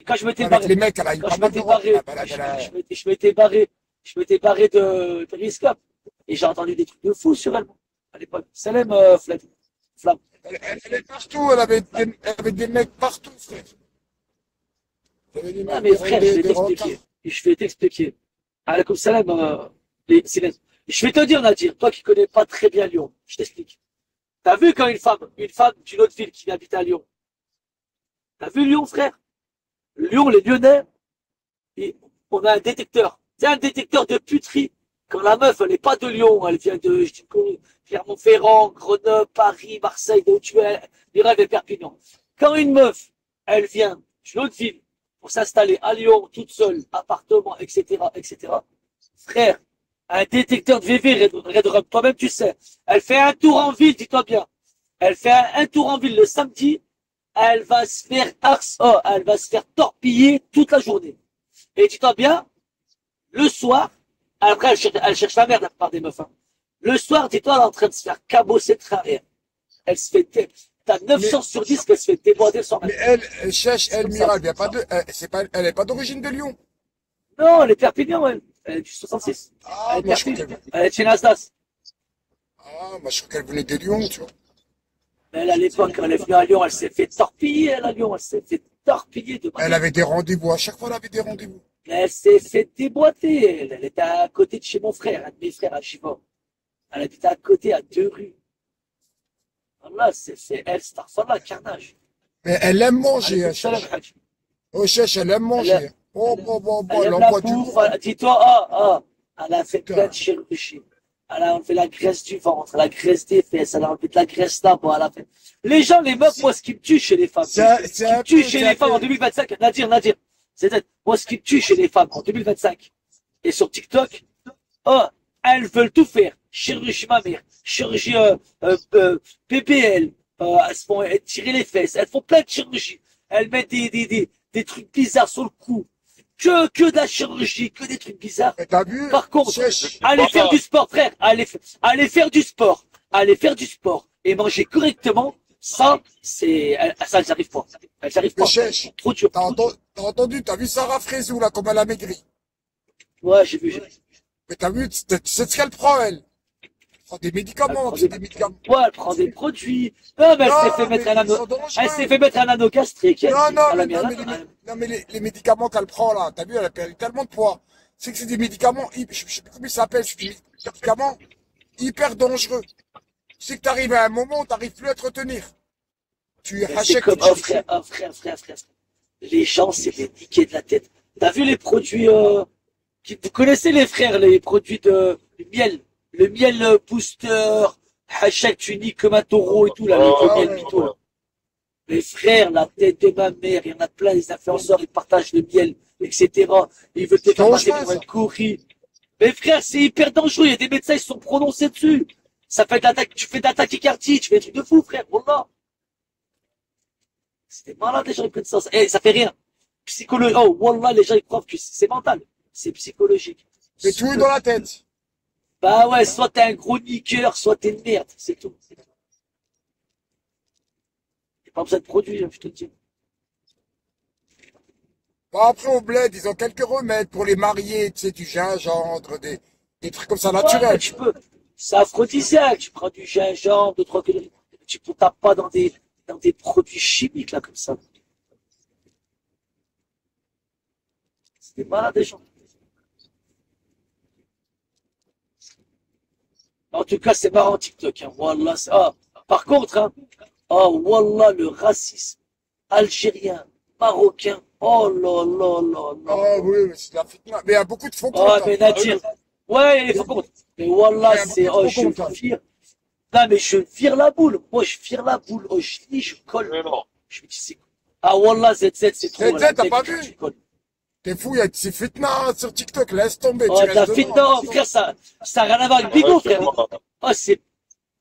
quand je m'étais Avec barré, les mecs, elle a eu quand pas je mal de m'étais rock. barré, je m'étais barré de Periscope. Et j'ai entendu des trucs de fou sur elle, à l'époque. Salam, Flamme. Elle est partout, elle avait des mecs partout, frère. Elle avait Non, mais frère, je vais des rockers. t'expliquer. Je vais t'expliquer. Alaykoum salam, silence. Je vais te dire, Nadir, toi qui connais pas très bien Lyon, je t'explique. T'as vu quand une femme d'une autre ville qui habite à Lyon, t'as vu Lyon, frère? Lyon, les Lyonnais, on a un détecteur. C'est un détecteur de puterie. Quand la meuf, elle n'est pas de Lyon, elle vient de, je dis quoi, Clermont-Ferrand, Grenoble, Paris, Marseille, d'où tu es, les rêves et Perpignan. Quand une meuf, elle vient d'une autre ville pour s'installer à Lyon, toute seule, appartement, etc., etc., frère, un détecteur de VV, Redrum, toi-même tu sais, elle fait un tour en ville, dis-toi bien. Elle fait un tour en ville le samedi, elle va se faire elle va se faire torpiller toute la journée. Et dis-toi bien, le soir, après elle cherche la merde la plupart des meufs. Hein. Le soir, dis-toi, elle est en train de se faire cabosser de travers. Elle se fait, t'as 9 Mais, chances sur 10 qu'elle se fait déborder sans mais même. elle cherche, C'est elle, comme ça. Mira, elle vient pas de, elle est pas d'origine de Lyon. Non, elle est Perpignan, elle. Elle est du 66. Elle Ah, est moi, je crois Perpignan. qu'elle, Elle est chez Nasdaq. moi, je crois qu'elle venait de Lyon, tu vois. Elle, à l'époque, quand elle est venue à Lyon, elle s'est fait torpiller, elle, à Lyon. Elle s'est fait torpiller de Elle manière. avait des rendez-vous. À chaque fois, elle avait des rendez-vous. Elle s'est fait déboîter. Elle était à côté de chez mon frère, un de mes frères à Chivor. Elle habitait à côté, à 2 rues. Voilà, c'est elle, c'est un carnage. Mais elle aime manger, Alaykoum hein, salam, cherche. Haj. Oh, cherche, elle aime Elle, manger. Oh, bon, bon, bon, elle elle aime la envoie du bouffe. lourd, hein. Dis-toi, elle a fait plein Putain. de chirurgie. Elle a enlevé la graisse du ventre, la graisse des fesses, elle a enlevé de la graisse là-bas, elle a fait. Les gens, les meufs, moi, ce qui me tue chez les femmes, C'est ce qui me un tue peu, chez c'est les un femmes en peu. 2025, Nadir, moi, ce qui me tue chez les femmes en 2025, et sur TikTok, oh, elles veulent tout faire. Chirurgie mammaire, chirurgie PPL, elles se font tirer les fesses, elles font plein de chirurgies. Elles mettent des trucs bizarres sur le cou. Que de la chirurgie, que des trucs bizarres. Mais t'as vu? Par contre, Cherche. allez faire du sport, frère. Allez faire du sport. Allez faire du sport. Et manger correctement. Ça, ça, elles n'arrivent pas. Elles n'arrivent Mais pas. cherche. Trop dur. T'as entendu? T'as vu Sarah Frézou, là, comme elle a maigri? Ouais, j'ai vu. Mais t'as vu? Tu sais ce qu'elle prend, elle? Elle prend des Elle médicaments, prend c'est des, des médicaments. ouais, elle prend des produits. Non, mais elle s'est fait Non, mettre mais un ils anneau. sont Elle s'est dangereux. fait mettre un anneau gastrique, elle. Non, non, Elle a mais, mis non, un mais, anneau. non, mais les médicaments qu'elle prend, là, t'as vu? Elle a perdu tellement de poids. C'est que c'est des médicaments, je sais plus comment ils s'appellent, c'est des médicaments hyper dangereux. C'est que t'arrives à un moment où t'arrives plus à te retenir. Tu Mais c'est hachètes comme, toute chose. frère. Les gens, c'est des niqués de la tête. T'as vu les produits, vous connaissez les frères, les produits de miel. Le miel booster, hachette unique comme un taureau et tout, là, le Ah miel ouais. mytho, là. Les frères, la tête de ma mère, il y en a plein, les influenceurs, ils partagent le miel, etc. Ils veulent te C'est faire passer dangereux, pour un ça. courri. Mais frère, c'est hyper dangereux. Il y a des médecins, ils se sont prononcés dessus. Ça fait de l'attaque, tu fais de la tachycardie, tu fais des trucs de fou, frère. Wallah. C'est des malades, les gens, ils prennent ça. Eh, ça fait rien. Psychologie. Oh, wallah, les gens, ils croient que c'est mental. C'est psychologique. Mais tout est dans la tête. Bah ouais, soit t'es un gros niqueur, soit t'es une merde. C'est tout. Y'a pas besoin de produits, hein, je te le dis. Bon, après, au bled, ils ont quelques remèdes pour les mariés, tu sais, du gingembre, des trucs comme ça Ouais, naturels. tu peux. C'est aphrodisiaque. Tu prends du gingembre, deux, trois conneries. Tu ne tapes pas dans des produits chimiques, là, comme ça. C'est des malades, des gens. En tout cas, c'est marrant, TikTok, hein. Wallah, par contre, hein, oh, wallah, le racisme algérien, marocain. Oh là là là là Ah là. oui, oui, c'est de la fitna. Mais il y a beaucoup de faux Oh, comptes, hein. mais Nadir. Ouais, il faut compte. Mais Ah, wallah, il y a beaucoup de oh, faux je comptes, hein. vire. Non, mais je vire la boule. Moi, je vire la boule. Oh, je lis, je colle. Je me dis, c'est quoi? Ah, wallah, ZZ, c'est trop. ZZ, La t'as tête, pas je vu? colle. T'es fou, il y a c'est fitna sur TikTok, laisse tomber, tu Oh, de la restes dedans. fitna, frère, ça a rien à voir avec Bigot, frère. Oh, c'est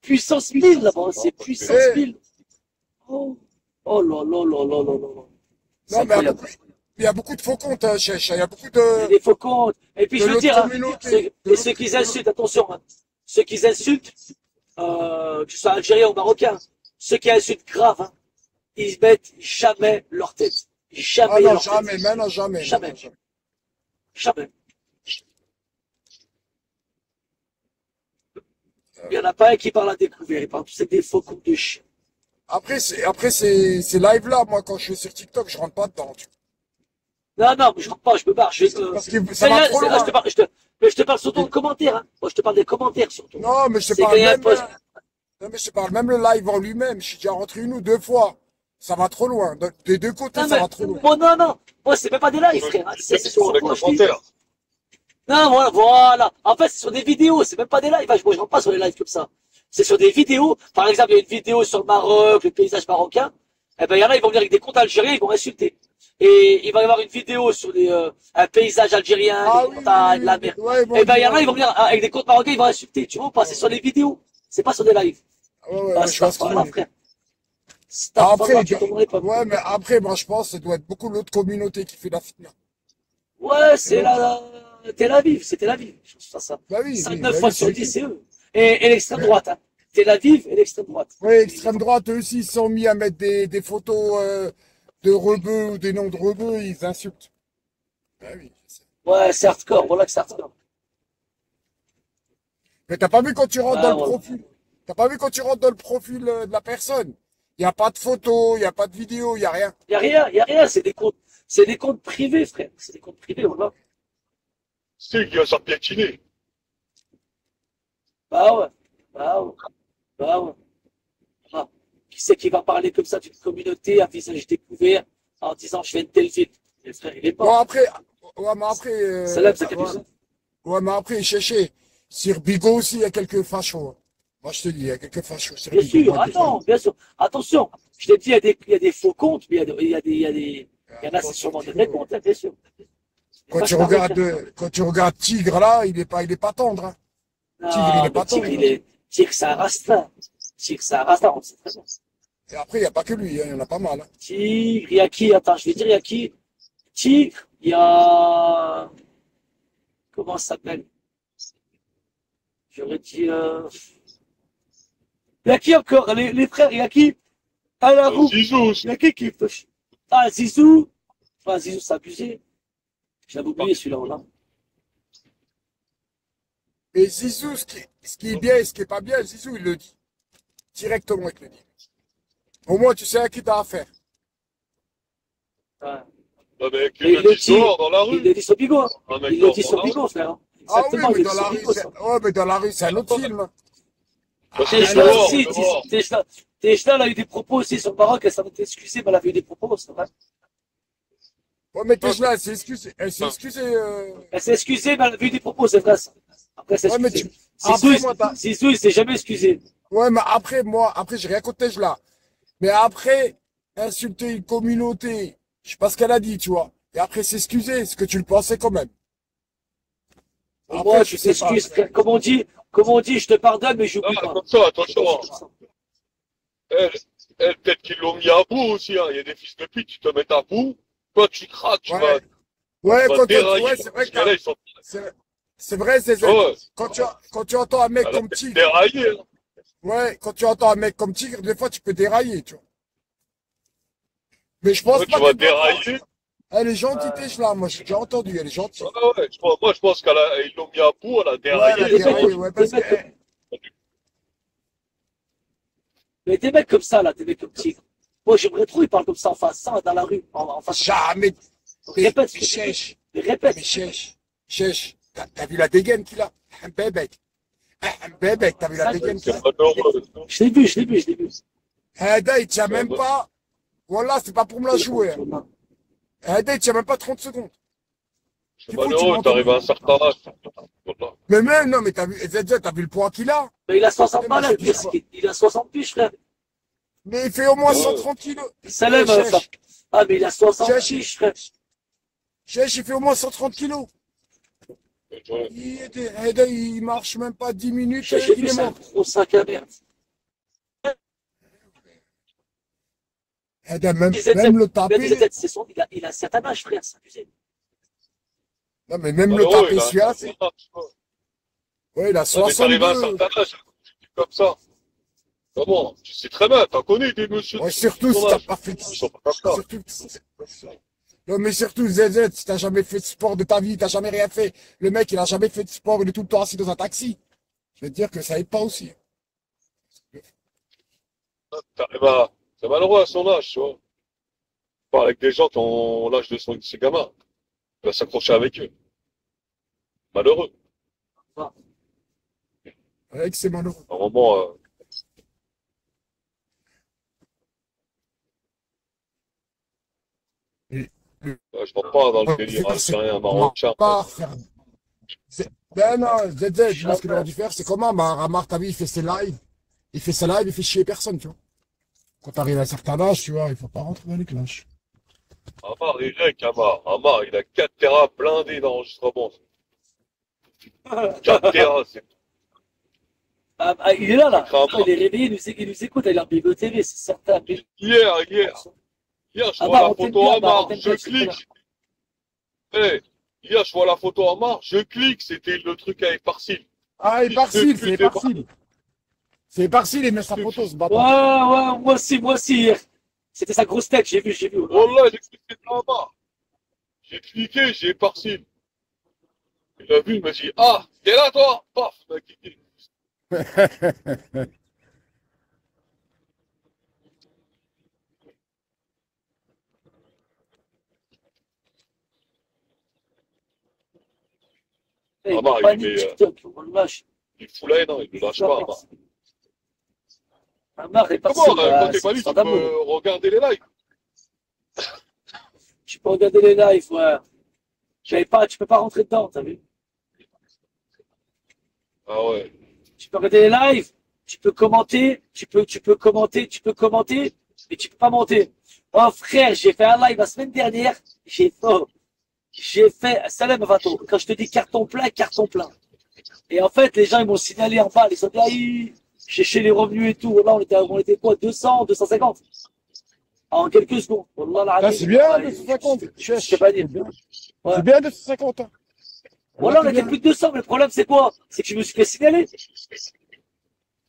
puissance 1000 là-bas. C'est puissance Eh, 1000. Oh, oh là là là là là là là. C'est non, mais incroyable. il y a beaucoup de faux comptes, hein, Chèche. Il y a beaucoup Il y a des faux comptes. Et puis, de je veux l'autre dire, hein, communauté. De et ceux l'autre qui communauté. insultent, attention, hein, ceux qui insultent, que ce soit algérien ou marocain, ceux qui insultent grave, hein, ils mettent jamais leur tête. Ah Jamais à non, leur tête. jamais, maintenant jamais, Jamais. maintenant jamais. Jamais. Il n'y en a pas un qui parle à découvert. Il parle tous c'est des faux coups de chien. Après, ces lives-là, moi, quand je vais sur TikTok, je rentre pas dedans, tu Non, non, je rentre pas, je me barre. vois. Parce que ça va trop Là, loin. mais je te parle surtout de commentaires, hein. Moi, je te parle des commentaires surtout. Non, mais je te C'est quand parle il y a un même, post. non, mais je te parle même le live en lui-même. Je suis déjà rentré une ou deux fois. Ça va trop loin. Des deux côtés, Non, ça mais, va trop loin. bon, non, non. Moi, c'est même pas des lives, Ouais, frère, hein. c'est C'est sur sur, les moi, je dis. commentaires. Non, voilà, voilà. En fait, c'est sur des vidéos, c'est même pas des lives. Moi, je rentre pas sur les lives comme ça. C'est sur des vidéos. Par exemple, il y a une vidéo sur le Maroc, le paysage marocain. Eh ben, il y en a, ils vont venir avec des comptes algériens, ils vont insulter. Et il va y avoir une vidéo sur un paysage algérien, Ah les oui, montagnes, oui, la oui. mer. Ouais, ils vont Eh ben, il y dire, en a, ils vont venir avec des comptes marocains, ils vont insulter. Tu vois ou pas? C'est sur des vidéos. C'est pas sur des lives. Ah, je vois ce que tu veux Starfall, dire. frère. Starfall, Après, tu comprendrais pas. ouais, mais après, moi, je pense que ça doit être beaucoup l'autre communauté qui fait la fitna. Ouais, Et c'est l'autre, Tel Aviv, c'est Tel Aviv. Ça. bah oui, cinq oui, neuf bah fois oui, sur c'est 10 qui? c'est eux. Et l'extrême Mais, droite, hein. Tel Aviv et l'extrême droite. ouais, extrême droite, eux aussi, ils se sont mis à mettre des photos de rebeux ou des noms de rebeux, ils insultent. Bah oui, je sais. Ouais, c'est hardcore, voilà que c'est hardcore. Mais t'as pas vu quand tu rentres dans Ouais, le voilà. profil? T'as pas vu quand tu rentres dans le profil de la personne? Il n'y a pas de photos, il n'y a pas de vidéos, il n'y a rien. Y a rien, c'est des comptes privés, frère. C'est des comptes privés, voilà. C'est qui va s'en piétiner. Bah ouais, bah ouais, bah ouais. Ah. Qui c'est qui va parler comme ça d'une communauté à visage découvert en disant je viens de telle ville? Le frère, il est Bon, mort. après, ouais, mais après, Salam, ça capte. ouais, mais après, cherchez. Sur Bigot aussi, il y a quelques fachos, hein. Moi, je te dis, il y a quelques fachos sur Bien Bigot. sûr, Moi, des fois, attends, bien sûr. Attention, je t'ai dit, il y a des faux comptes, mais il y en a, c'est sur sûrement des vrais Bigot. comptes, hein, bien sûr. Faut pas se permettre, hein. Quand tu regardes Tigre, là, il est pas tendre, hein. Tigre, il Non, est mais pas tendre, hein. Tigre, c'est un rasta. Tigre, c'est un rasta, on sait très bien. Et après, il n'y a pas que lui, hein, il y en a pas mal, hein. Tigre, il y a qui? Attends, je vais dire, il y a qui? Tigre, il y a, comment ça s'appelle? J'aurais dit, il y a qui encore? Les frères, il y a qui? À la roue. Zizou, Il y a qui peut... Ah, Zizou. Ah, Zizou, c'est abusé. Je l'avais oublié, celui-là, là. Et Zizou, ce qui est bien et ce qui est pas bien, Zizou, il le dit. Directement, il te le dit. Au moins, tu sais à qui t'as affaire. Ouais. un mec qui Et le dit dehors dans la il rue. le dit sur Bigot, hein. Un mec Il le dehors dit dans sur la rue. Bigot, frère. Ah oui, Exactement, il mais le dans dit la sur rue, Bigot, ça. ouais, mais dans la rue, c'est un autre film. Parce T'es que Ah, là là, aussi, dehors. Tejda, elle a eu des propos aussi sur le Maroc, elle s'en était excusée, mais elle avait eu des propos, c'est vrai. ouais, mais Tejla, elle s'est excusée, Elle s'est excusée, mais elle avait eu des propos, c'est vrai, ça. Après, elle s'est ouais, mais excusée. après, moi, Zizou, il s'est jamais excusé. ouais, mais après, après, j'ai rien contre Tejla. Mais après, insulter une communauté, je sais pas ce qu'elle a dit, tu vois. Et après, s'excuser, ce que tu le pensais quand même. Pour Après, moi, je tu sais pas. t'excuses, frère. Comme on dit, je te pardonne, mais Non, j'oublie pas. comme ça, C'est attention. pas Hein. comme ça. Elle, peut-être qu'ils l'ont mis à bout aussi. Hein. Il y a des fils de pute, tu te mets à bout. Toi, tu craques, Ouais, ouais, tu vas dérailler. ouais, c'est vrai Parce que là, ils sont. c'est vrai, c'est Ah ouais, quand tu entends un mec elle a comme peut-être Tigre, déraillé. Hein. ouais, quand tu entends un mec comme Tigre, des fois, tu peux dérailler, tu vois. Mais je pense Ouais, pas tu vas qu'elle doit faire. dérailler. Elle est gentille, Tejla, moi, j'ai déjà entendu, elle est gentille. Ah ouais, moi, je pense qu'ils l'ont mis à bout, elle a Ouais, elle a déraillé. Des mecs déraillé, comme, ouais, des parce que, mecs comme, mais des mecs comme ça, là, des mecs comme Tigre. Moi, j'aimerais trop, ils parlent comme ça en face, ça, dans la rue, en face. jamais, Répète ce mais que tu veux. chèche, Mais répète. mais chèche, t'as vu la dégaine qu'il a? Un bébé, un bébé, t'as vu la Ça, dégaine qu'il C'est a? pas normal. je l'ai vu, je l'ai vu, je l'ai vu. Hada, il tient Ouais, même bah, pas, voilà, c'est pas pour me la jouer, hein. Hada, il tient même pas 30 secondes. c'est Il faut que tu malheureux, montes. t'arrives à un certain âge. Voilà. Mais même, non, mais t'as vu, ZZ, t'as vu le poids qu'il a? Mais il a 60 Mais moi, je balles, te dis quoi? il a 60 piges, frère. Mais il fait au moins Ouais. 130 kilos. Salam, Chèche, enfin. Ah, mais il a 60 chèche, piges, frère. chèche, il fait au moins 130 kilos. Ouais. Hada, il marche même pas 10 minutes, J'ai il vu est ça, mort. gros sac à merde. Hada, Mais ZZ, même le mais taper, ZZ, il a un certain âge, frère, c'est abusé. non, mais même le Malheureux, taper, il a un celui-là, certain âge, tu vois. ouais, il a Ouais, mais t'arrives à un 62. certain âge, comme ça. Comment? Tu sais très bien, t'en connais des messieurs Ouais, de surtout si ton t'as âge. pas fait, Ils sont pas comme ça. surtout, Non, mais surtout, ZZ, si t'as jamais fait de sport de ta vie, t'as jamais rien fait. Le mec, il a jamais fait de sport, il est tout le temps assis dans un taxi. Je vais te dire que ça aide pas aussi. C'est malheureux à son âge, tu vois. Il parle avec des gens qui ont l'âge de ses gamins. Il va s'accrocher avec eux. Malheureux. Enfin, Avec c'est malheureux. À un moment, Et je rentre pas dans le le délire faire, c'est algérien, comment marocain. pas faire. Ben non, ZZ, moi, ce qu'il aurait jamais. dû faire, c'est comment? Bah, Ramar, t'as vu, il fait ses lives. Il fait ses lives, il fait chier personne, tu vois. Quand t'arrives à un certain âge, tu vois, il faut pas rentrer dans les clashs. Amar, il règle, Amar. Amar, il a 4 terras blindés d'enregistrement. 4 terras, c'est Il est là, là. Amar. Il est réveillé, il nous écoute, il a Bigo TV, c'est certain. Hier, je vois Amar, la on t'aime photo bien, Amar, on Amar, t'aime je bien, tu sais. clique. Hey, hier, je vois la photo Amar, je clique, c'était le truc avec Parsil. Ah, et Fils de Parsil, c'est pute, et Parsil. C'est Parsil, il met sa photo, ce Ouais, bâtard. ouais, moi aussi, hier. C'était sa grosse tête, j'ai vu. Voilà. Wallah, j'ai cru que c'était Amar. J'ai cliqué, j'ai Parsil. Il a vu, il m'a dit, ah, t'es là, toi? Paf, il m'a cliqué. Il me Amar, panique TikTok, on le lâche. il fout la haine, hein, il ne lâche pas, Amar. Amar est Comment, parti, quand t'es c'est une pas libre, histoire tu d'amour. peux regarder les lives? Tu peux regarder les lives, ouais. Tu peux pas rentrer dedans, t'as vu? Ah ouais. Tu peux regarder les lives, tu peux commenter, mais tu peux pas monter. Oh frère, j'ai fait un live la semaine dernière, j'ai fait, Salam Vato, quand je te dis carton plein. Et en fait, les gens, ils m'ont signalé en bas, ils ont dit, ah, j'ai chez les revenus et tout. Là, on était quoi, 200, 250? En quelques secondes. Wallah, Ça, c'est bien, ouais, 250. je sais pas dire. Ouais. C'est bien, 250. Hein. Voilà, Voilà, on t'es était bien. plus de 200, mais le problème, c'est quoi? C'est que je me suis fait signaler.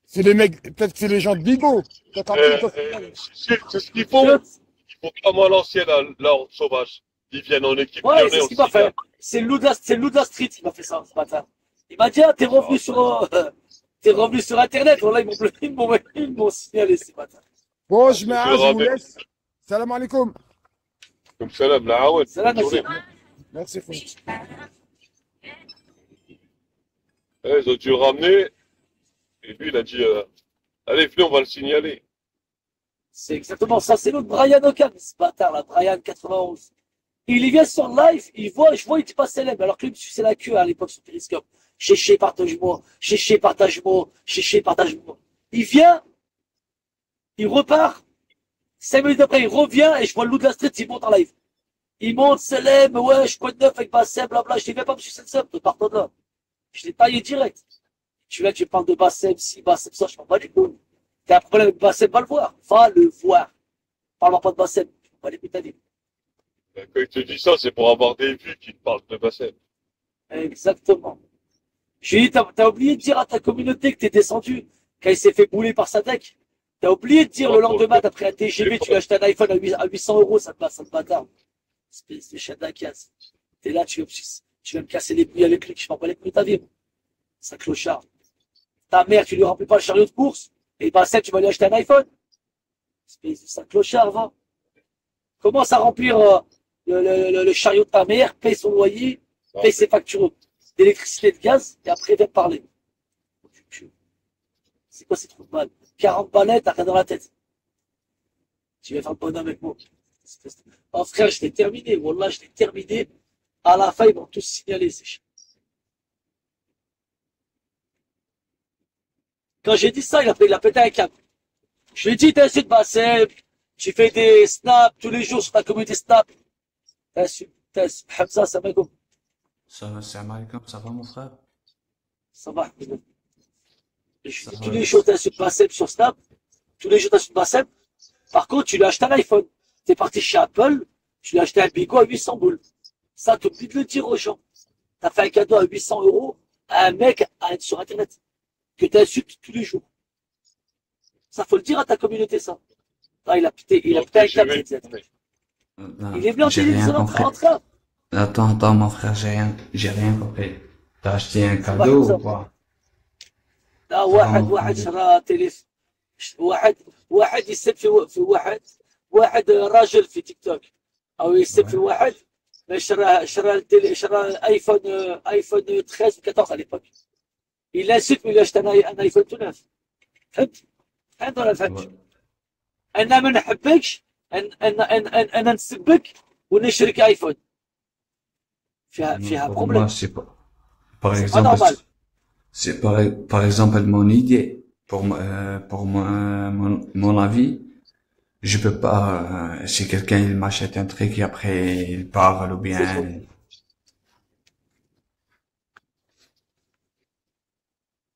C'est les mecs, peut-être que c'est les gens de Bigo. Peut-être après, ils peuvent. C'est ce qu'ils font. Ils font comme à l'ancienne, la horde sauvage. Ils viennent en équipe Ouais, c'est lyonnais, ce on qu'il m'a s'y garde. fait. C'est le loup de la street qui m'a fait ça, ce matin. Il m'a dit, ah, t'es revenu sur Internet. Voilà, ils m'ont signalé ce matin. Bon, je mets Je un, le je vous ramène. laisse. Salam alaikum. Comme salam, la Aouen. C'est là, Bonne journée. Merci, frère. Ils ont dû le ramener. Et lui, il a dit, allez, venez, on va le signaler. C'est exactement ça. C'est l'autre Brian Ocam, ce bâtard, là, Brian 91. Il y vient sur live, je vois, il dit pas célèbre, alors que lui, c'est la queue à l'époque sur Periscope. Chéché, partage-moi. Chéché, partage-moi. Chéché, partage-moi. Il vient, il repart. 5 minutes après, il revient et je vois le loup de la street, il monte en live. Il monte, célèbre, ouais, je quoi de neuf avec Bassem, blabla. Je dis, viens pas me sucer le seum, pardon là. Je l'ai taillé direct. Tu viens, tu parles de Bassem, si, Bassem, ça, je m'en bats les couilles. T'as un problème avec Bassem, va le voir. Va le voir. Parle-moi pas de Bassem. Je m'en bats les couilles, t'as dit. Quand il te dit ça, c'est pour avoir des vues qu'il te parle de Bassem. Exactement. Je lui ai dit, t'as oublié de dire à ta communauté que t'es descendu quand il s'est fait bouler par sa deck. T'as oublié de dire le lendemain, t'as pris un TGV, tu lui as acheté un iPhone à 800 euros, ça te bâtard. Espèce de chien d'Akias. T'es là, tu vas me casser les couilles avec lui, je m'en bats les couilles de ta vie. Ça clochard. Ta mère, tu lui remplis pas le chariot de course, et bah, tu vas lui acheter un iPhone. Espèce de ça clochard, va. Commence à remplir le chariot de ta mère, paye son loyer, paye ses factures d'électricité, de gaz, et après, viens te parler. C'est quoi ces trous de balles? 40 balais, t'as rien dans la tête. Tu vas faire le bonhomme avec moi. Oh frère, je l'ai terminé. Wallah, je l'ai terminé. À la fin, ils m'ont tous signalé, ces chiens. Quand j'ai dit ça, il a pété un câble. Je lui ai dit, t'insultes Bassem, tu fais des snaps tous les jours sur ta communauté Snap. T'insultes, Hamza, ça m'a goûté. Salam alaikum, ça va mon frère? Ça va. Je Ça dis, tous va. les jours, t'insultes Bassem sur Snap. Tous les jours, t'insultes Bassem. Par contre, tu lui as acheté un iPhone. T'es parti chez Apple, tu lui as acheté un bigot à 800 boules. Ça, t'oublies de le dire aux gens. T'as fait un cadeau à 800 euros à un mec sur Internet que t'insultes tous les jours. Ça, faut le dire à ta communauté, ça. Là, il a pété un câble, ZZ. Non, Il est venu en j'ai rien télévision compris. en train. Attends, mon frère, j'ai rien compris. T'as acheté un C'est pas cadeau ou Hamza. quoi? لا Ça va, واحد mon واحد frère? شرى واحد يسب في واحد راجل في تيك توك او يسب في Ouais. واحد شرى ايفون 13 14 على l'époque. Il insulte mais il achète un ايفون 9. فهمت؟ فهمت ولا Ouais. فهمتش؟ انا ما نحبكش انا نسبك ونشرك ايفون. Non, فيها pour moi, بروبليم. c'est pas. Par C'est pas exemple, normal. c'est par exemple mon idée. Pour mon avis, je peux pas. Si quelqu'un il m'achète un truc et après il parle ou C'est faux. bien.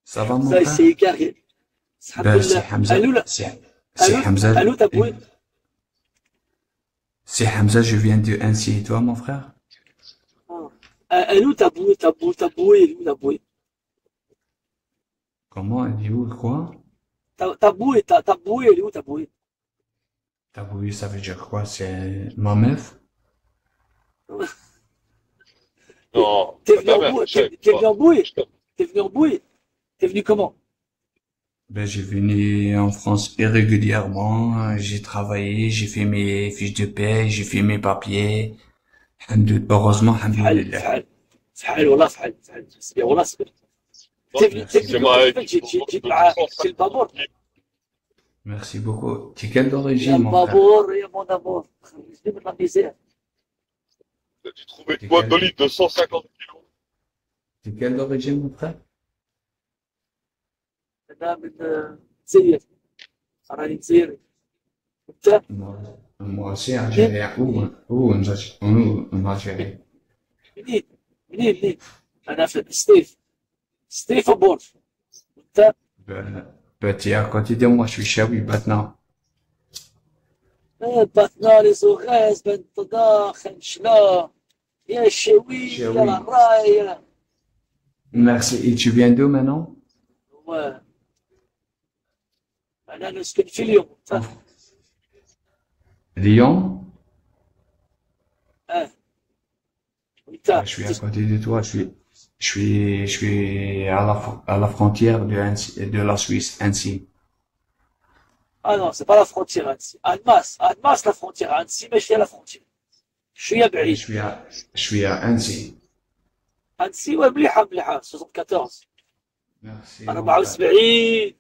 Ça va, mon Ça frère? c'est égaré. الحمد Ben, c'est لله. Hamza. قالوا له C'est Hamza. قالوا تبوي. C'est Hamza, je viens de Annecy. Et toi, mon frère? قالوا تبوي. Comment? Elle dit où? Quoi? تبوي اللي هو تبوي. Taboui, ça veut dire quoi? C'est ma meuf? Non, T'es pas venu ta en mère, bouée, je sais t'es venu pas. en bouée, t'es venu en bouée, t'es venu comment? Ben, j'ai venu en France irrégulièrement. J'ai travaillé, j'ai fait mes fiches de paie, j'ai fait mes papiers. Heureusement, فحال alhamdoulilah. فحال فحال والله فحال صبر والله صبر. Non, t'es Merci. venu c'est comment ma كيفاش équipe جيت de مع défense. في البابور؟ Merci beaucoup. Tu es quelle يا d'origine, mon frère? البابور يا مون امور خرجتني من لا ميزير. J'ai dû trouver Tu une es boîte de quelle, litres de 150 kilos. tu es quelle d'origine, mon frère? انا من الجزائر راني جزائري. انت Moi aussi, منين؟ algérien. Où, en Algérie? منين؟ منين؟ انا في ستيف بور. انت Ben, tu es à côté de moi, je suis Chaoui, maintenant. باتنا لي زوغاز بن طداخ نشلا يا الشوي يا Chaoui. الراي يا Merci. Et tu viens d'où maintenant? هو انا نسكن في اليوم. En Lyon? اه Ben, وانت je suis à côté de toi, je suis à la frontière de la Suisse, ainsi. اه نو سي با لا فرونتير انسي انماس لا فرونتير انسي ماشي la frontière شويه Ben, بعيد. je suis à Annecy. انسي مليحه 74 Merci, mon frère. 74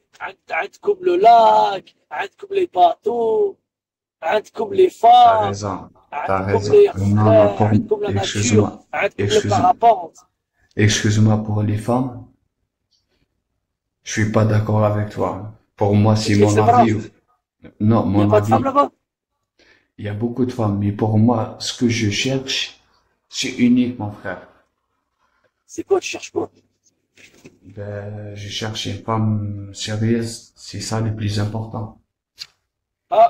عندكم لو لاك عندكم لي باتو عندكم لي T'as فام raison. T'as عندكم raison. لي Non, non, خفاء عندكم لا ناتور عندكم لي excuse-moi, بارابونت. excuse-moi pour les femmes. Je suis pas d'accord avec toi. Pour moi, c'est mon C'est vrai. avis. Non, Il n'y a mon pas de avis. femmes là-bas? Il y a beaucoup de femmes, mais pour moi, ce que je cherche, c'est unique, mon frère. C'est quoi, tu cherches quoi? Ben, je cherche une femme sérieuse. C'est ça le plus important. Ah,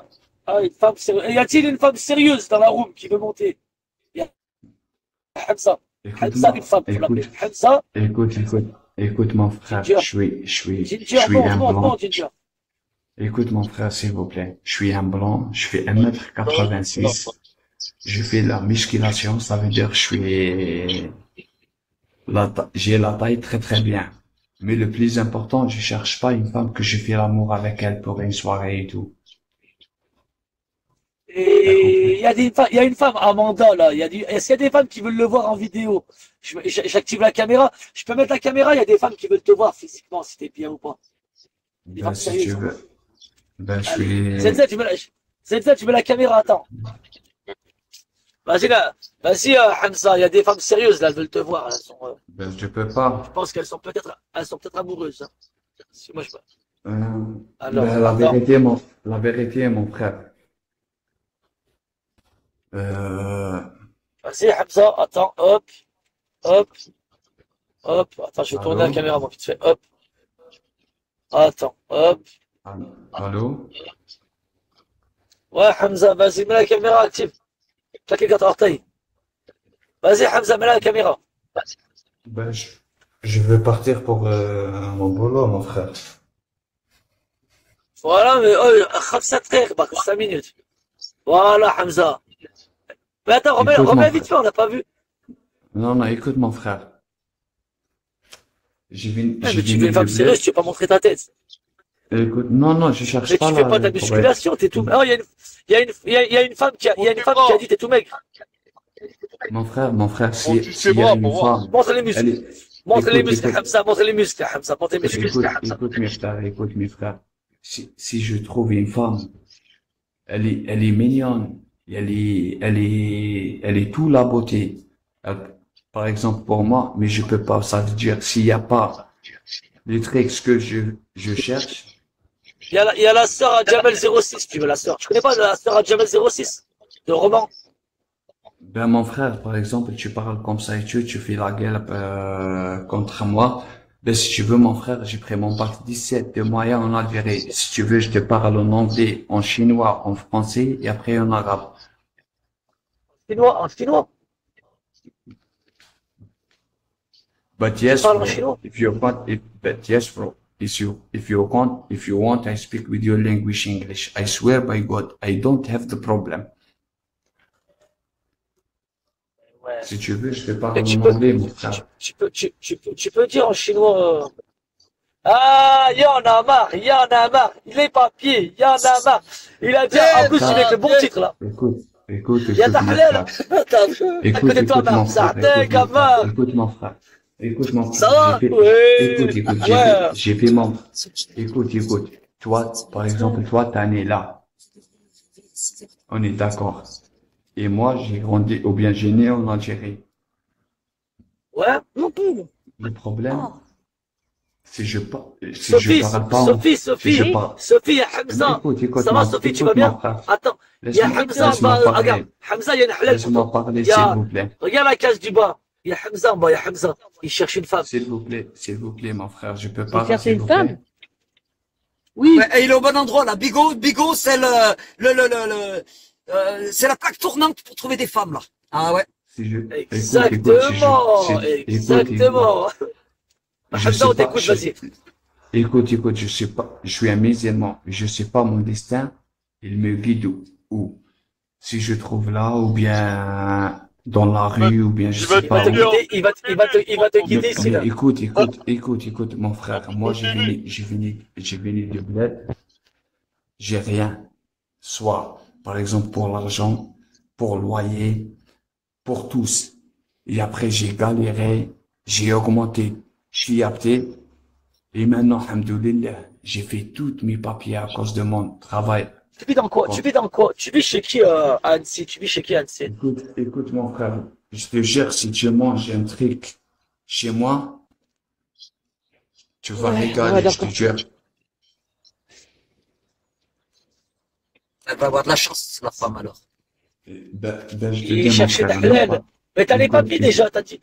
une femme sérieuse. Y a-t-il une femme sérieuse dans la room qui veut monter? Il y a Hamza. Hamza, Écoute-moi, une femme, faut l'appeler. écoute, Hamza, écoute, mon frère. Ginger. Je Ginger, suis un monte, blanc. Ginger. Écoute, mon frère, s'il vous plaît. Je suis un blanc. Je fais 1m86. Je fais la musculation. Ça veut dire que j'ai la taille très très bien. Mais le plus important, je cherche pas une femme que je fais l'amour avec elle pour une soirée et tout. T'as Et compris? il y a une femme, Amanda, là. Est-ce qu'il y a des femmes qui veulent le voir en vidéo? J'active la caméra. Je peux mettre la caméra, il y a des femmes qui veulent te voir physiquement, si t'es bien ou pas. Des Ben, femmes si tu sérieuses. veux. Ben, je Allez. suis, Zenza, tu mets la caméra, attends. Vas-y, là. Vas-y, Hamza, il y a des femmes sérieuses, là, elles veulent te voir. ben, je peux pas. Je pense qu'elles sont peut-être amoureuses, hein. Si moi, je... Alors, Ben, attends. la vérité, mon frère. Euh, Vas-y, Hamza, attends, hop, hop, hop. Attends, je vais tourner la allô? caméra, moi, vite fait, hop. Attends, hop. Allô? Ouais, Hamza, vas-y, mets la caméra active. Claquez le orteils. Vas-y, Hamza, mets la caméra. Ben, je veux partir pour mon boulot, mon frère. Voilà, mais oh, 5 دقايق باك 5 minutes. Voilà, Hamza. Mais attends, Écoute, mon remets frère. vite fait, on n'a pas vu. Non, non, écoute, mon frère. Ouais, J'ai mais tu veux venu une de femme sérieuse, bled. tu veux pas montrer ta tête. Écoute, non, non, je cherche Mais pas tu fais pas de là la musculation, t'es tout. Oh, il y a une femme il y a une Monte tes femme qui a bras. dit t'es tout maigre. Mon frère, Monte tes s'il y a bras une pour voir. femme, Montre les elle muscles. est, Montre les écoute, muscles, écoute, Hamza, montre les muscles, Hamza, montre les muscles. écoute mes frères. Si je trouve une femme, elle est mignonne, elle est tout la beauté. Par exemple, pour moi, mais je peux pas, ça veut dire, s'il y a pas les traits que je cherche, Il y a la sœur à Jamel 06, tu veux la sœur. Tu connais pas la sœur à Jamel 06? De roman. ben, mon frère, par exemple, tu parles comme ça et tu fais la gueule contre moi. Ben, si tu veux, mon frère, j'ai pris mon bac 17 de moyen en Algérie. Si tu veux, je te parle en anglais, en chinois, en français et après en arabe. En chinois. But Tu yes, parles en bro, chinois. but yes, bro, if you want, I speak with your language English. I swear by God, I don't have the problem. Ouais. Si tu veux, je te parle Et en anglais, mon frère. tu peux dire en chinois. Ah, il y en a marre, il y en a marre. Les papiers, il y en a marre. Il a dit, en plus, il met le bon titre là. Écoute, Il y a ta mon halal. frère. Attends, à côté de toi, Écoute, mon Marc. frère, Sartek, Gamar. écoute, mon frère. Écoute, mon Ça frère, va? Oui. écoute, Ouais. j'ai fait mon, écoute. Toi, par exemple, toi, t'es né là. On est d'accord. Et moi, j'ai grandi, ou bien j'ai né en Algérie. Ouais. Le problème, c'est si je Sophie, parle pas, si je parle. Sophie, il y a Non, Hamza. écoute, Ça va, Sophie, tu vas mon bien? frère. Attends. Il y a Hamza, Laisse-moi bah, parler. regarde. Hamza, il y a une halal pour Laisse-moi toi. parler, Il y s'il a, vous plaît. regarde la case du bas. Il y a Hamza en bas, il y a Hamza. Il cherche une femme. S'il vous plaît, mon frère, je peux Vous parler, cherchez s'il une vous femme? plaît. Oui. Ouais, et il est au bon endroit là. Bigot, c'est c'est la plaque tournante pour trouver des femmes là. Ah ouais. Exactement. Exactement. Hamza, on t'écoute, vas-y. Écoute, je sais pas, je suis un musulman, je sais pas mon destin, il me guide où. Si je trouve là, ou bien dans la rue, ou bien je Il va sais te pas où. guider. Il va te guider ici, là. Écoute, mon frère, moi j'ai venu de bled, j'ai rien. Soit, par exemple, pour l'argent, pour le loyer, pour tous. Et après, j'ai galéré, j'ai augmenté petit à petit. Et maintenant, alhamdoulilah, j'ai fait tous mes papiers à cause de mon travail. Tu vis dans quoi? Bon. Tu vis dans quoi? Tu vis chez qui, à Annecy? Tu vis chez qui, à Annecy? Écoute, mon frère, je te jure, si tu manges un truc chez moi, tu vas régaler, je te jure. Elle va avoir de la chance la femme alors. Je te Il dis, mon cherchait frère, la halal. Mais t'as les Écoute, papiers déjà, t'as dit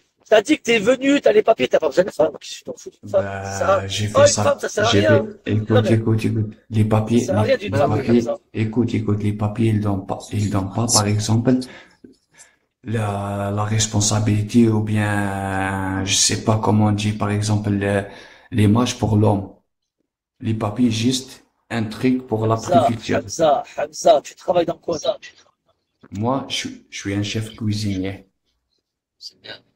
que t'es venu, t'as les papiers, t'as pas besoin de femme. Qu'est-ce que tu t'en fous d'une femme? j'ai Oh, fait une ça. femme, ça sert à J'ai rien. fait, Non, mais- écoute, les papiers, Ça sert à rien d'une les femme papiers, comme ça. écoute, les papiers, ils donnent pas, par exemple, la responsabilité ou bien, je sais pas comment on dit, par exemple, l'image pour l'homme. Les papiers, juste un truc pour la préfecture. Hamza, tu travailles dans quoi, ça? Moi, je suis un chef cuisinier.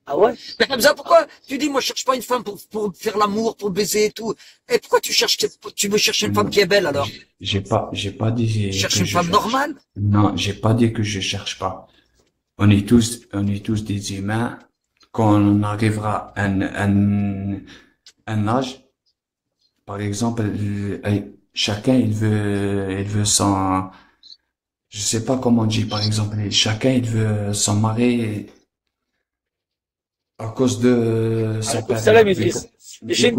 Ah ouais? Mais Hamza, pourquoi tu dis moi je cherche pas une femme pour faire l'amour, pour baiser et tout. Et pourquoi tu veux chercher une femme qui est belle alors? J'ai pas dit Tu cherches que une je femme cherche. normale? Non, j'ai pas dit que je cherche pas. On est tous des humains. Quand on arrivera à un âge, par exemple, chacun il veut son, je sais pas comment on dit, par exemple, chacun il veut s'en marier à cause de sa Alaykoum salam, Idriss. J'ai une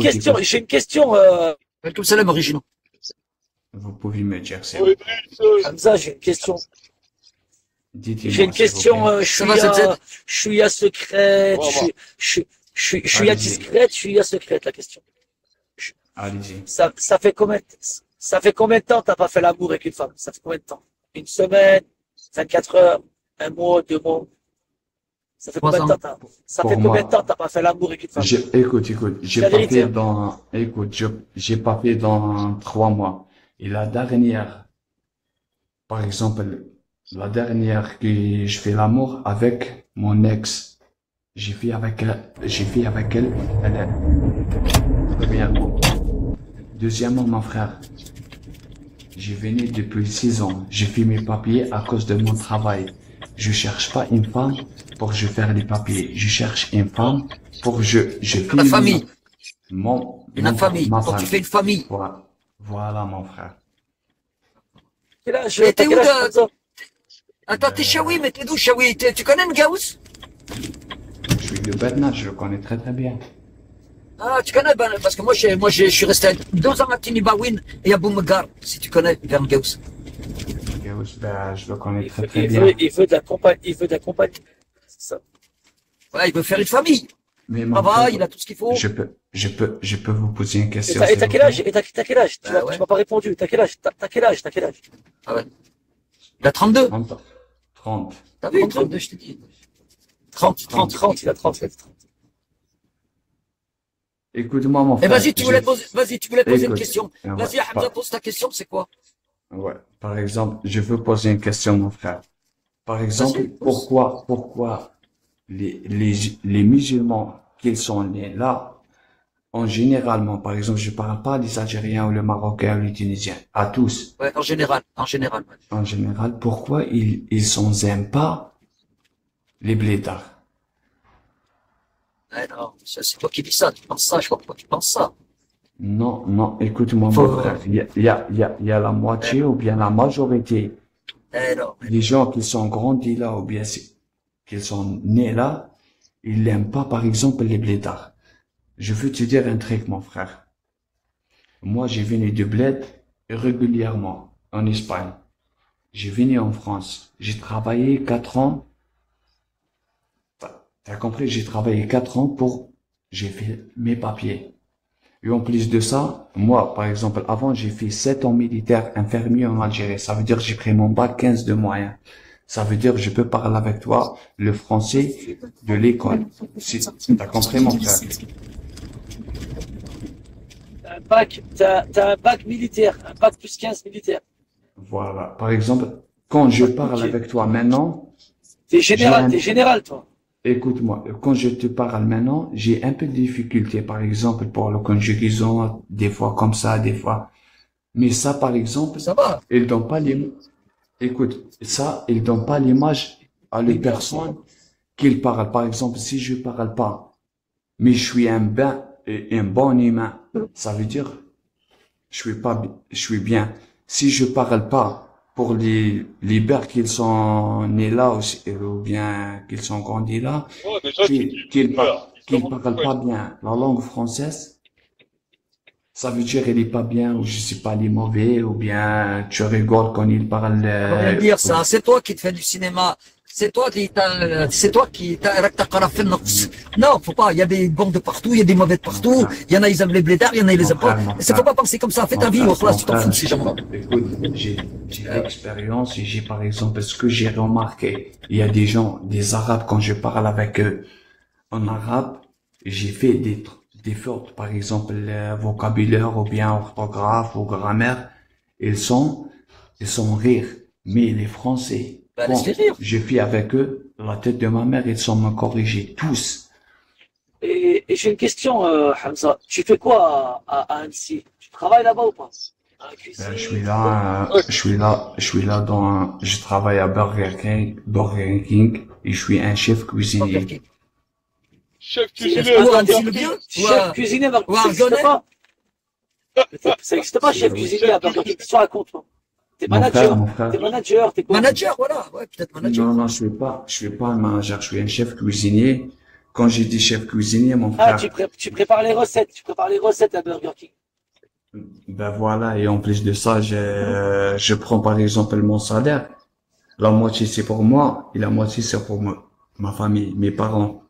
question, Tout salam originaux. Vous pouvez me dire, c'est Oh, Idriss, Hamza, j'ai une question. dites-moi, J'ai une s'il vous question, plaît. Ça va, ZZ? je suis à secrète, Bon, je suis à Allez-y. discrète, je suis à secrète, la question. Allez-y. Ça fait combien de temps t'as pas fait l'amour avec une femme? Ça fait combien de temps? Une semaine? 24 heures? Un mois? 2 mois? Ça fait combien de temps ça Pour fait combien moi. de temps t'as pas fait l'amour avec une femme? Écoute, La vérité, j'ai pas fait dans 3 mois. Et la dernière, par exemple, La dernière que je fais l'amour avec mon ex. J'ai fait avec elle, elle est premièrement. Deuxièmement, mon frère, j'ai venu depuis 6 ans. J'ai fait mes papiers à cause de mon travail. Je cherche pas une femme pour je faire les papiers. Je cherche une femme pour je fais La famille. Une famille. ma Quand tu femme. fais une famille. Voilà, voilà mon frère. Quel âge, Et t'as t'es où quel âge, de... Hamza? Attends, t'es Chaoui, mais t'es d'où Chaoui? Tu connais Ngaous? Je suis de Berna, je le connais très très bien. Ah, tu connais, ben, parce que je suis resté 2 ans à Tinibawin et à Boumegar, si tu connais, vers Ngaous. Ben, je le connais Il très veut, très il bien. veut, il veut de la compagnie, il veut de la compagnie. C'est ça. Ouais, il veut faire une famille. Mais mon Travail, frère, il a tout ce qu'il faut. je peux vous poser une Et question, t'as s'il t'as vous quel âge? plaît? Et t'as quel âge? Ah ouais. Tu m'as pas répondu. T'as quel âge? T'as quel âge? T'as quel âge? Ah ouais. Il a 32. 30. 30. T'as vu, 32, je t'ai dit. 30, 30. 30, il a 30. Écoute-moi, mon Eh, frère. vas-y, tu voulais poser une Écoute, question. Vas-y, Hamza, pose ta question, c'est quoi? ouais. Par exemple, je veux poser une question, mon frère. Par exemple, Vas-y, pose. pourquoi les musulmans qu'ils sont nés là, en généralement, par exemple, je parle pas des Algériens ou les Marocains ou les Tunisiens, à tous, Ouais, en général, ouais. en général, pourquoi ils s'en aiment pas les blédards? Ouais, non, c'est toi qui dis ça, tu penses ça, je vois pourquoi tu penses ça. Non, non, écoute-moi, mon Faut, frère, il y a la moitié ou bien la majorité non, des gens qui sont grandis là ou bien qu'ils sont nés là, ils n'aiment pas, par exemple, les blédards. Je veux te dire un truc, mon frère. Moi, j'ai venu de bled régulièrement en Espagne. J'ai venu en France. J'ai travaillé 4 ans. T'as compris? J'ai travaillé 4 ans j'ai fait mes papiers. Et en plus de ça, moi, par exemple, avant, j'ai fait 7 ans militaire infirmier en Algérie. Ça veut dire que j'ai pris mon bac 15 de moyenne. Ça veut dire que je peux parler avec toi le français de l'école. Si, t'as compris, mon frère? T'as un bac militaire, un bac plus 15 militaire. Voilà. Par exemple, quand je parle Ok. avec toi maintenant, T'es j'ai un, général, toi. écoute-moi, quand je te parle maintenant, j'ai un peu de difficulté, par exemple, pour la conjugaison, des fois comme ça, des fois. Mais ça, par exemple, ça va. ils donnent pas écoute, ça, ils donnent pas l'image à les personnes qu'ils parlent. Par exemple, si je parle pas, mais je suis un bon humain, ça veut dire, je suis bien. Si je parle pas pour les beurs qu'ils sont nés là aussi, ou bien qu'ils sont grandis là, Ouais, déjà, tu dis, qu'ils comment parlent pas bien la langue française, ça veut dire il est pas bien, ou je sais pas, il est mauvais, ou bien tu rigoles quand il parle, Faut rien dire, ça. C'est toi qui te fais du cinéma. C'est toi qui t'as fait non, faut pas. Il y a des bons de partout, il y a des mauvais de partout. Il y en a, ils aiment les blédards, il y en a, ils les aiment pas. Il faut pas penser comme ça. Fais ta vie, au classe, tu t'en fous de ces gens-là. Écoute, j'ai l'expérience et j'ai par exemple ce que j'ai remarqué. Il y a des gens, des Arabes, quand je parle avec eux en arabe, j'ai fait des fautes, par exemple, vocabulaire ou bien orthographe ou grammaire. Ils sont rires. Mais les Français, Bah, quand laisse-les rire. je fais avec eux, la tête de ma mère, ils sont me corriger tous. Et j'ai une question, Hamza. Tu fais quoi à Annecy? Tu travailles là-bas ou pas? À la cuisine? Je suis là je travaille à Burger King, et je suis un chef cuisinier. chef C'est cuisinier, Ou à un Burger le King. bien. chef cuisinier, ou ça un n'existe Gonnet. pas. Ça n'existe pas, chef cuisinier à Burger King. Qu'est-ce que tu racontes, toi? T'es Mon manager, frère, t'es quoi? Manager, voilà. Ouais, peut-être manager. non, je suis pas un manager, je suis un chef cuisinier. Quand j'ai dit chef cuisinier, mon Ah, frère, tu prépares les recettes, à Burger King. ben voilà, et en plus de ça, je prends par exemple mon salaire. La moitié c'est pour moi, et la moitié c'est pour ma famille, mes parents.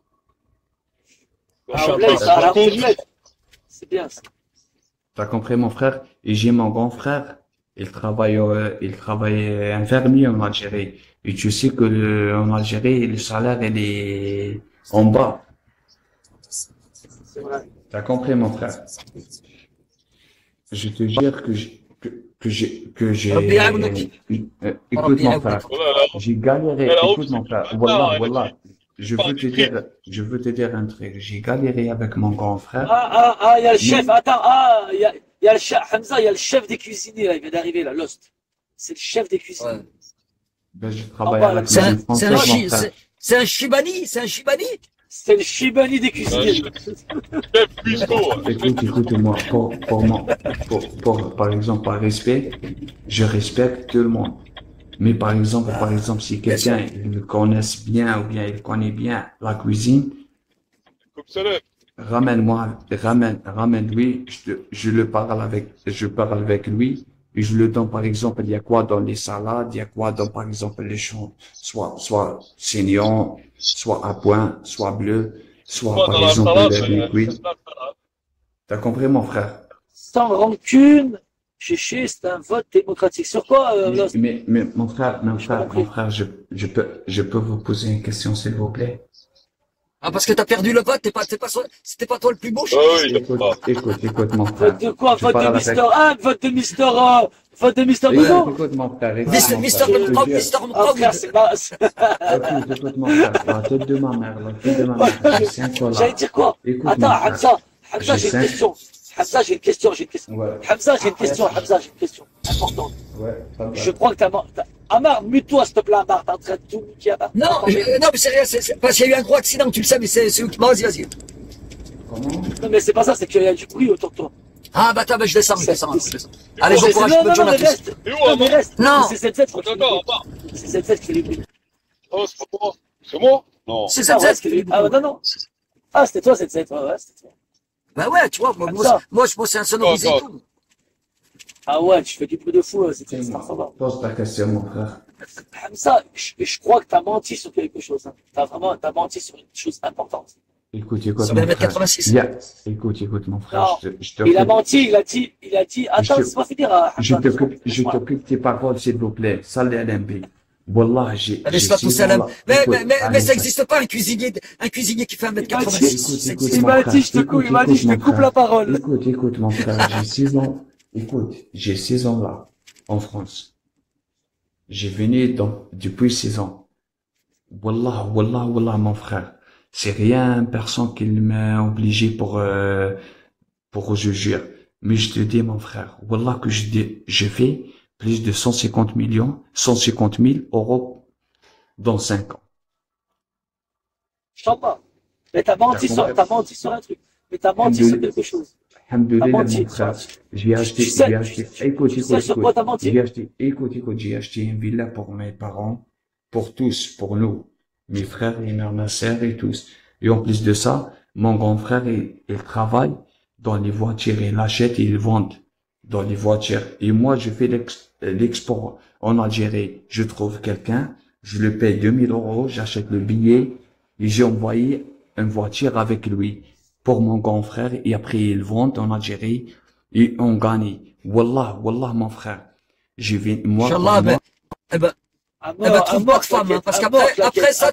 Ah, au bled, ça, alors, c'est le bled. C'est bien, ça. T'as compris, mon frère? Et j'ai mon grand frère. Il travaille infirmier en Algérie. Et tu sais que en Algérie, le salaire, il est en bas. C'est vrai. T'as compris, mon frère? Je te jure que Rabbi ya'awnek. Écoute mon frère, Oh là là. j'ai galéré, Elle a écoute aussi mon du frère, bâtard, wallah, elle a wallah, dit, je parle veux du te crime. dire, je veux te dire un truc, j'ai galéré avec mon grand frère, Il y a le chef, mais, attends, il y a le chef, Hamza, il y a le chef des cuisiniers, là, il vient d'arriver, là, Lost. C'est le chef des cuisiniers. Ouais. ben, je En travaille bas, à la là, C'est un, cuisine c'est un française, mon chi, frère. c'est un Shibani, c'est un Shibani. c'est le Shibani des Un cuisiniers. chef cuistot. Écoute-moi, par exemple, par respect, je respecte tout le monde. Mais par exemple, si Bien sûr. quelqu'un, il connaisse bien ou bien il connaît bien la cuisine, Comme ça là. ramène-lui, je parle avec lui, et je le donne, par exemple, il y a quoi dans les salades, il y a quoi dans, par exemple, les champs, soit saignant, soit à point, soit bleu, soit, Moi, par dans la exemple, salade, l'air il y a liquide. la salade. T'as compris, mon frère? Sans rancune, Chéché, c'est un vote démocratique. Sur quoi, Lost? Mais, mon frère, J'ai pas compris. je peux vous poser une question, s'il vous plaît? Ah, parce que t'as perdu le vote, c'était pas toi le plus beau, Ah Chéché. oui, il a pas. Écoute, mon frère. Vote de quoi? Je Vote de parle avec, Mister Ham? Vote de Mister Bougon? écoute, mon frère, écoute, Mister mon Mister frère, je te Mqaw- jure. Mister Ah, Mqawid. frère, c'est pas... Écoute, mon frère, la tête de ma mère, j'ai 5 J'allais dollars. dire quoi? Écoute, Attends, mon frère, Hamza, j'ai j'ai une 5, question. Hamza, j'ai une question. ouais, Hamza, j'ai une question importante. ouais, pas Je mal. crois que Amar, mute-toi, s'il te plaît, Amar. T'es en train de tout niquer, Amar. Non, non, mais c'est rien, c'est parce qu'il y a eu un gros accident, tu le sais, mais c'est où qui. Bon, vas-y. Comment? Non, mais c'est pas ça, c'est qu'il y a du bruit autour de toi. Ah, bah, attends, bah, je descends. Allez, Non, bon courage, bonne mais journée à tous. reste. Et où, Non, mais Amar? reste. Non. C'est cette fête, je crois, qui fait du Attends, bruit. Amar. C'est cette fête qui fait du bruit. Oh, c'est pas moi. C'est moi? Non. C'est Ah, ça, ouais, c'était ah, non. Ah, c'était toi, cette fête. Ouais, c'était toi. Bah ouais, tu vois, moi, c'est un sonorisé et tout. Ah ouais, tu fais du bruit de fou, c'était ça va. Pose ta question, mon frère. Hamza, je crois que t'as menti sur quelque chose. Hein. T'as menti sur une chose importante. Écoute, Sur mon les frère. 86. Écoute, mon Non, frère, je il a t'occupe, menti, il a dit, attends, je, laisse pas finir, Hamza. je t'occupe tes paroles, s'il vous plaît. Salih al-Nabi. Wallah, j'ai Allez, 6 salam. ans là. Mais Écoute, ça allez, n'existe pas, un cuisinier qui fait 1m86. écoute, Il mon m'a frère. dit, il m'a dit, je te mon coupe frère. la parole. Écoute, mon frère, j'ai 6 ans. Écoute, j'ai 6 ans là, en France. J'ai venu depuis 6 ans. Wallah, mon frère. C'est rien, personne qui m'a obligé pour je jure. Mais je te dis, mon frère, Wallah que je fais plus de 150 000 euros dans 5 ans. Je t'en parle. Mais t'as menti sur un truc. Mais t'as menti sur quelque chose. T'as Alhamdulillah, menti. mon frère. J'ai acheté, écoute, Tu sais sur quoi t'as menti? j'ai acheté une villa pour mes parents, pour tous, pour nous, mes frères et ma sœur et tous. Et en plus de ça, mon grand frère, il travaille dans les voitures, il achète et il vend dans les voitures. Et moi, je fais l'export en Algérie. Je trouve quelqu'un, je le paye 2000 euros, j'achète le billet et j'ai envoyé une voiture avec lui pour mon grand frère et après il vend en Algérie et on gagne. Wallah, mon frère. Moi, Inch'Allah, moi, eh ben, trouve pas de femme, hein, parce qu'après ça,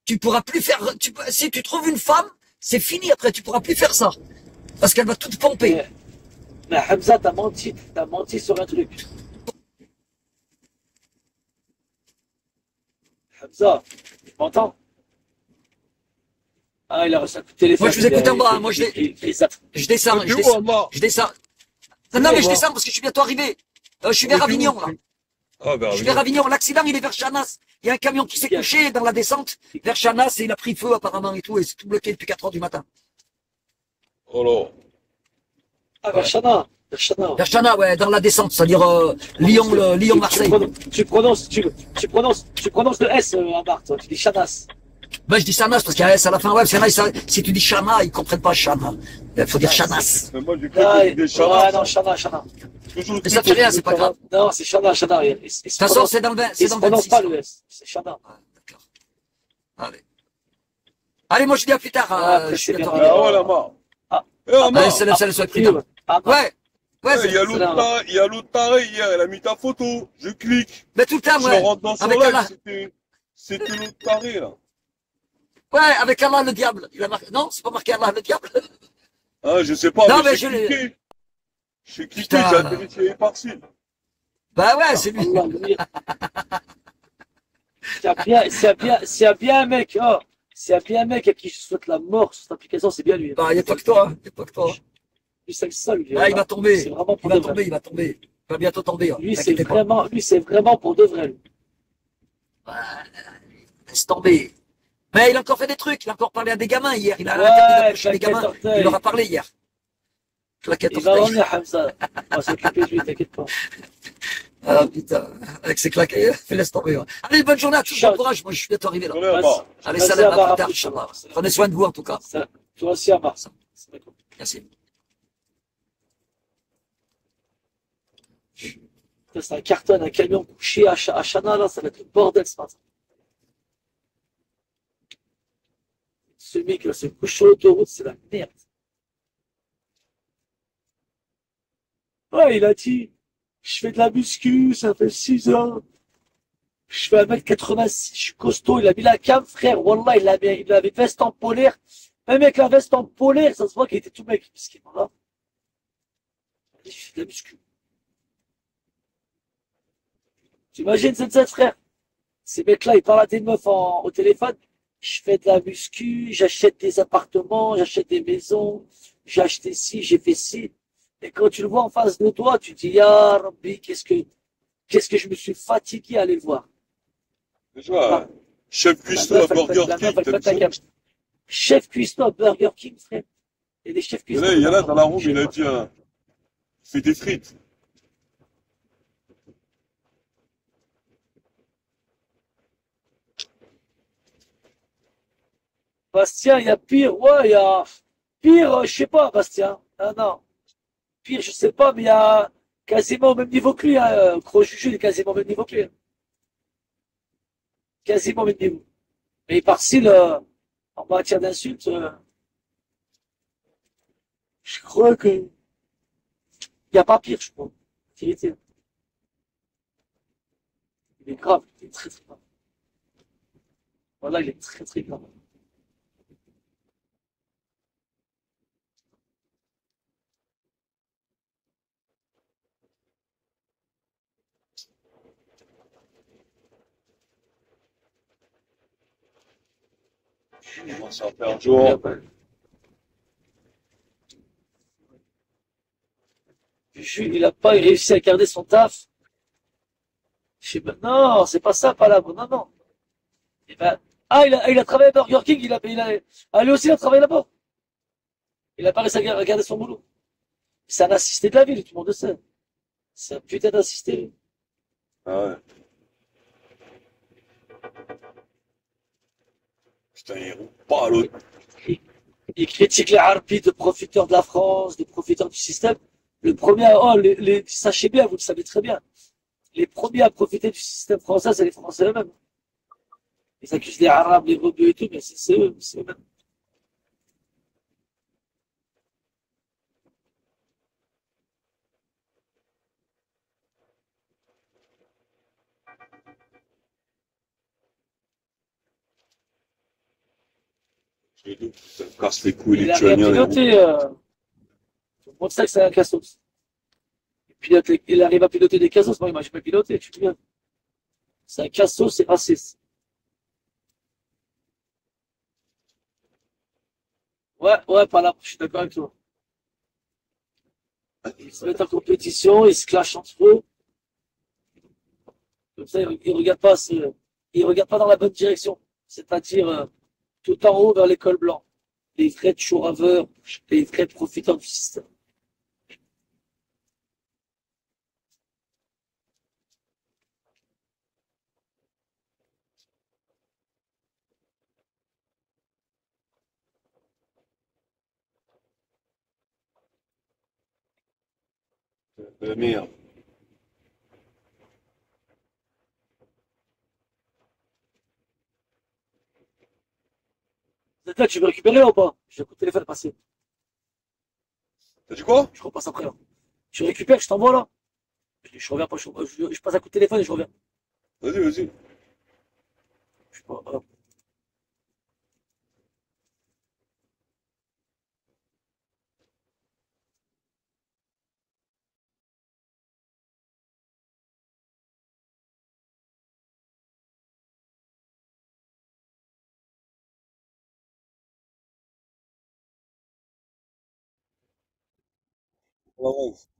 tu pourras plus faire, si tu trouves une femme, c'est fini après, tu pourras plus faire ça. Parce qu'elle va tout pomper. Mais Hamza, t'as menti sur un truc. Hamza, tu m'entends? Ah, il a reçu un coup de téléphone. Moi, je vous écoute en bas, hein, moi, je descends. Et où, Amar? Je descends. Non, mais je descends parce que je suis bientôt arrivé. Je suis vers Avignon, là. Ah, ben, Je suis vers Avignon. L'accident, il est vers Chanas. Il y a un camion qui s'est couché dans la descente vers Chanas et il a pris feu apparemment et tout. Et c'est tout bloqué depuis 4 heures du matin. oh là. Ah, vers Chana. Vers Chanas, ouais, dans la descente, c'est-à-dire Lyon-Marseille. Tu prononces le S, Amar, toi. Tu dis Chanas. Ben, je dis Chanas parce qu'il y a un S à la fin. Ouais, parce qu'il y en a, si tu dis Chana, ils comprennent pas Chana. Il faut dire Chanas. Mais moi, j'ai cru Ah, que c'était ouais, Chana. non, Chana. Mais ça fait rien, c'est pas grave. Non, c'est Chana. De toute façon, c'est dans le 20, c'est Il dans se le prononce 26. pas le S. C'est Chana. Ouais, d'accord. Allez. Allez, moi, je dis à plus tard. Après, Je suis c'est bientôt bien. arrivé. Ah, ouais, Amar. Ah. Eh, Amar. Allez, salut, sois prudent. Ouais. Ouais, Il y a l'autre taré hier, elle a mis ta photo. Je clique. mais tout le temps, Je ouais. rentre dans son Avec live, Allah. c'était l'autre taré, là. Ouais, avec Allah le diable. Il a marqué. Non, c'est pas marqué Allah le diable. Ah, je sais pas, Non, mais mais j'ai je l'ai- cliqué. Je suis cliqué, Putain. j'ai vérifié par-ci. Bah ouais, c'est lui. Allah, lui. S'il y a bien un mec, oh, s'il y a bien un mec à qui je souhaite la mort sur cette application, c'est bien lui. Bah, il n'y a pas que toi, il n'y a pas que toi. Lui, c'est ça, lui. Ah, il va C'est tomber. vraiment Il pour va de vrai. tomber, il va tomber. Il va bientôt tomber, hein. Lui, c'est T'inquiète pas. vraiment pour de vrai. Lui. Laisse tomber. Mais il a encore fait des trucs. Il a encore parlé à des gamins hier. Il a interdit Ouais, d'approcher des claquette gamins. orteil. Il leur a parlé hier. Claquette Il va orteil. revenir, Hamza. On va s'occuper de lui, t'inquiète pas. Ah putain. Avec ses claquettes, laisse tomber. Ouais. Allez, bonne journée à tous. Bon courage. Moi, je suis bientôt arrivé là. On est là-bas. Allez, Vas-y, salam, à Amar, plus tard, à plus. Inch'Allah. Prenez soin de vous en tout cas. Toi aussi, Amar. Merci. C'est un carton, un camion couché à Chana, là, ça va être le bordel ce matin. Ce mec là se couche sur l'autoroute, c'est la merde. Ouais, il a dit, je fais de la muscu, ça fait 6 ans. Je fais 1m86, je suis costaud, il a mis la cam, frère, wallah, il avait veste en polaire. Même avec la veste en polaire, ça se voit qu'il était tout mec, miskin, voilà. Il fait de la muscu. T'imagines, c'est ça, frère? Ces mecs-là, ils parlent à des meufs au téléphone. Je fais de la muscu, j'achète des appartements, j'achète des maisons, j'ai acheté ci, j'ai fait ci. Et quand tu le vois en face de toi, tu te dis, ya Rabbi, qu'est-ce que je me suis fatigué à aller le voir. Tu vois, Chef Cuistot à Burger King, t'as vu ça? Chef Cuistot à Burger King, frère. Il y a des chefs cuistots. Il y en a dans la room, il a dit, fais des frites. Bastien, il y a pire, ouais, il y a pire, je sais pas, Bastien. Non, non. Pire, je sais pas, mais il y a quasiment au même niveau que lui, hein. Gros Juju, il est quasiment au même niveau que lui, hein. Quasiment au même niveau. Mais par-ci, en matière d'insultes, je crois que il n'y a pas pire, je crois. Vérité. Il est grave, il est très très grave. Voilà, il est très très grave. On s'en fait un jour. Juju, il a pas réussi à garder son taf. Je sais pas, non, c'est pas ça, Palabre, non, non. Eh ben, il a travaillé à Burger King, lui aussi, il a travaillé là-bas. Il a pas réussi à garder son boulot. C'est un assisté de la ville, tout le monde le sait. C'est un putain d'assisté. Ah ouais. Putain, il roule pas à l'autre. Il critique les harpies de profiteurs de la France, de profiteurs du système. Le premier, sachez bien, vous le savez très bien. Les premiers à profiter du système français, c'est les Français eux-mêmes. Ils accusent les Arabes, les rebeux et tout, mais c'est eux, c'est eux-mêmes. Ça me casse les couilles, Il les arrive à Tchoniens, les roux. piloter, tout le monde sait que c'est un cassos. Il arrive à piloter des cassos, moi, il m'a jamais piloté, tu te souviens. C'est un cassos, c'est raciste. Ouais, ouais, par là, je suis d'accord avec toi. Ils se mettent en compétition, ils se clashent entre eux. Comme ça, ils regardent pas dans la bonne direction. C'est-à-dire, tout en haut vers l'école blanc. Les vrais chouraveurs, les vrais profiteurs du système. Merde. C'est là, tu veux récupérer ou pas? J'ai un coup de téléphone passé. T'as dit quoi? Je repasse après, là. Tu récupères, je t'envoie là. Je reviens pas, je passe un coup de téléphone et je reviens. Vas-y, vas-y. Je sais pas, hop. Ouais, ouais.